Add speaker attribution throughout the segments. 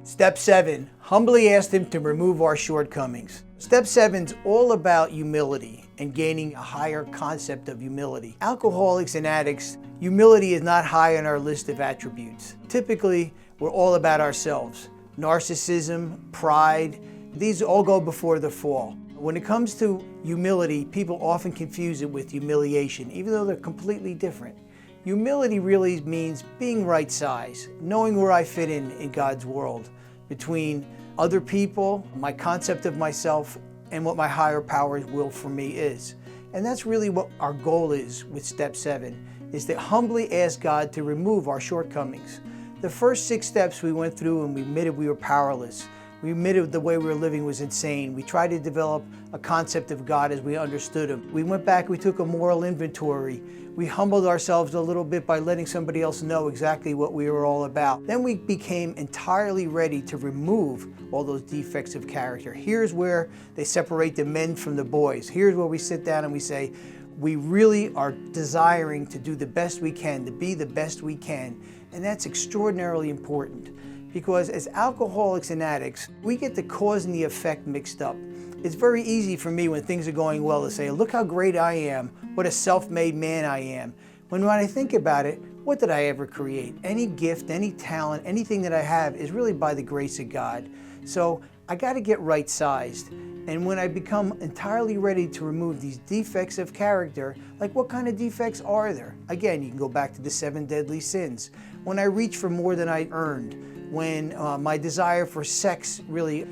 Speaker 1: Step 7, humbly asked him to remove our shortcomings. Step 7 is all about humility and gaining a higher concept of humility. Alcoholics and addicts, humility is not high on our list of attributes. Typically, we're all about ourselves. Narcissism, pride, these all go before the fall. When it comes to humility, people often confuse it with humiliation, even though they're completely different. Humility really means being right size, knowing where I fit in God's world, between other people, my concept of myself, and what my higher power's will for me is. And that's really what our goal is with Step 7, is to humbly ask God to remove our shortcomings. The first 6 steps we went through and we admitted we were powerless. We admitted the way we were living was insane. We tried to develop a concept of God as we understood Him. We went back, we took a moral inventory. We humbled ourselves a little bit by letting somebody else know exactly what we were all about. Then we became entirely ready to remove all those defects of character. Here's where they separate the men from the boys. Here's where we sit down and we say, we really are desiring to do the best we can, to be the best we can. And that's extraordinarily important. Because as alcoholics and addicts, we get the cause and the effect mixed up. It's very easy for me when things are going well to say, look how great I am, what a self-made man I am. When I think about it, what did I ever create? Any gift, any talent, anything that I have is really by the grace of God. So I got to get right-sized. And when I become entirely ready to remove these defects of character, like what kind of defects are there? Again, you can go back to the 7 deadly sins. When I reach for more than I earned, when my desire for sex really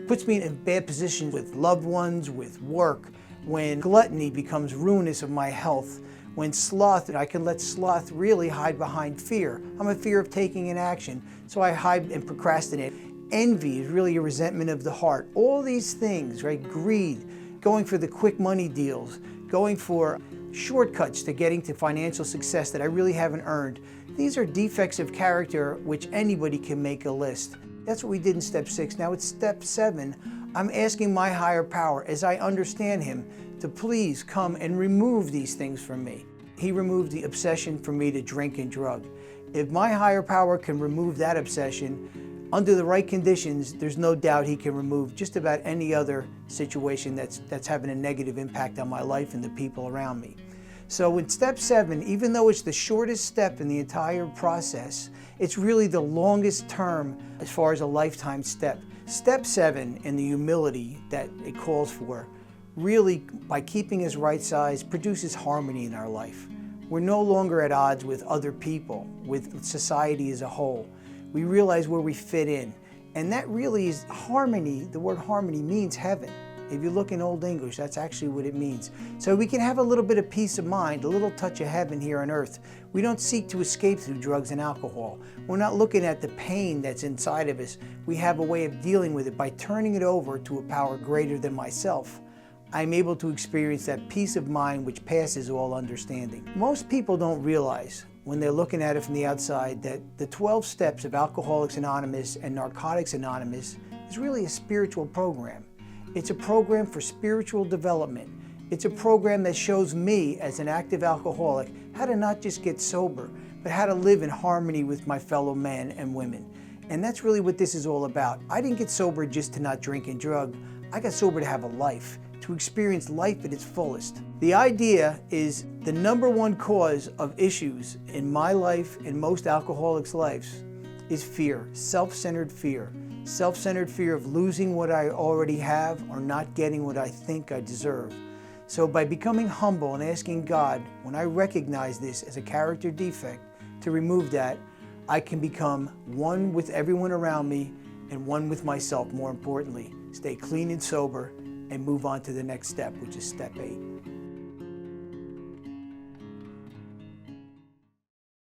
Speaker 1: puts me in bad positions with loved ones, with work, when gluttony becomes ruinous of my health, when sloth, I can let sloth really hide behind fear. I'm a fear of taking an action, so I hide and procrastinate. Envy is really a resentment of the heart. All these things, right? Greed, going for the quick money deals, going for shortcuts to getting to financial success that I really haven't earned. These are defects of character which anybody can make a list. That's what we did in Step 6. Now it's Step 7. I'm asking my higher power, as I understand Him, to please come and remove these things from me. He removed the obsession for me to drink and drug. If my higher power can remove that obsession, under the right conditions, there's no doubt He can remove just about any other situation that's having a negative impact on my life and the people around me. So in Step 7, even though it's the shortest step in the entire process, it's really the longest term as far as a lifetime step. Step 7 and the humility that it calls for, really by keeping us right size, produces harmony in our life. We're no longer at odds with other people, with society as a whole. We realize where we fit in. And that really is harmony. The word harmony means heaven. If you look in Old English, that's actually what it means. So we can have a little bit of peace of mind, a little touch of heaven here on earth. We don't seek to escape through drugs and alcohol. We're not looking at the pain that's inside of us. We have a way of dealing with it by turning it over to a power greater than myself. I'm able to experience that peace of mind which passes all understanding. Most people don't realize when they're looking at it from the outside that the 12 steps of Alcoholics Anonymous and Narcotics Anonymous is really a spiritual program. It's a program for spiritual development. It's a program that shows me as an active alcoholic how to not just get sober, but how to live in harmony with my fellow men and women. And that's really what this is all about. I didn't get sober just to not drink and drug. I got sober to have a life, to experience life at its fullest. The idea is the #1 cause of issues in my life and most alcoholics' lives is fear, self-centered fear. Self-centered fear of losing what I already have or not getting what I think I deserve. So by becoming humble and asking God, when I recognize this as a character defect, to remove that, I can become one with everyone around me and one with myself, more importantly. Stay clean and sober and move on to the next step, which is Step 8.